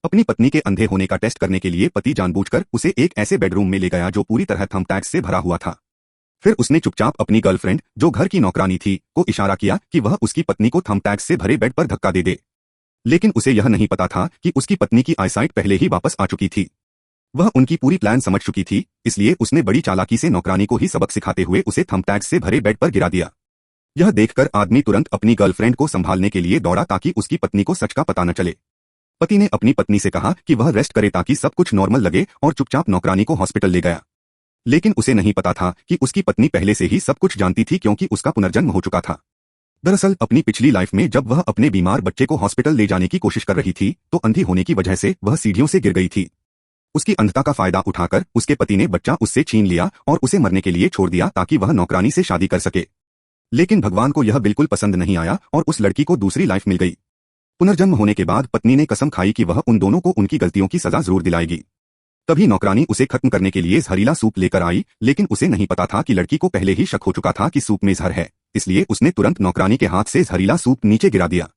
अपनी पत्नी के अंधे होने का टेस्ट करने के लिए पति जानबूझकर उसे एक ऐसे बेडरूम में ले गया जो पूरी तरह थंबटैग्स से भरा हुआ था। फिर उसने चुपचाप अपनी गर्लफ्रेंड, जो घर की नौकरानी थी, को इशारा किया कि वह उसकी पत्नी को थंबटैग्स से भरे बेड पर धक्का दे दे। लेकिन उसे यह नहीं पता था कि उसकी पत्नी की आईसाइट पहले ही वापस आ चुकी थी। वह उनकी पूरी प्लान समझ चुकी थी, इसलिए उसने बड़ी चालाकी से नौकरानी को ही सबक सिखाते हुए उसे थंबटैग्स से भरे बेड पर गिरा दिया। यह देखकर आदमी तुरंत अपनी गर्लफ्रेंड को संभालने के लिए दौड़ा ताकि उसकी पत्नी को सच का पता न चले। पति ने अपनी पत्नी से कहा कि वह रेस्ट करे ताकि सब कुछ नॉर्मल लगे और चुपचाप नौकरानी को हॉस्पिटल ले गया। लेकिन उसे नहीं पता था कि उसकी पत्नी पहले से ही सब कुछ जानती थी क्योंकि उसका पुनर्जन्म हो चुका था। दरअसल अपनी पिछली लाइफ में जब वह अपने बीमार बच्चे को हॉस्पिटल ले जाने की कोशिश कर रही थी तो अंधी होने की वजह से वह सीढ़ियों से गिर गई थी। उसकी अंधता का फायदा उठाकर उसके पति ने बच्चा उससे छीन लिया और उसे मरने के लिए छोड़ दिया ताकि वह नौकरानी से शादी कर सके। लेकिन भगवान को यह बिल्कुल पसंद नहीं आया और उस लड़की को दूसरी लाइफ मिल गई। पुनर्जन्म होने के बाद पत्नी ने कसम खाई कि वह उन दोनों को उनकी गलतियों की सजा जरूर दिलाएगी। तभी नौकरानी उसे खत्म करने के लिए जहरीला सूप लेकर आई, लेकिन उसे नहीं पता था कि लड़की को पहले ही शक हो चुका था कि सूप में जहर है, इसलिए उसने तुरंत नौकरानी के हाथ से जहरीला सूप नीचे गिरा दिया।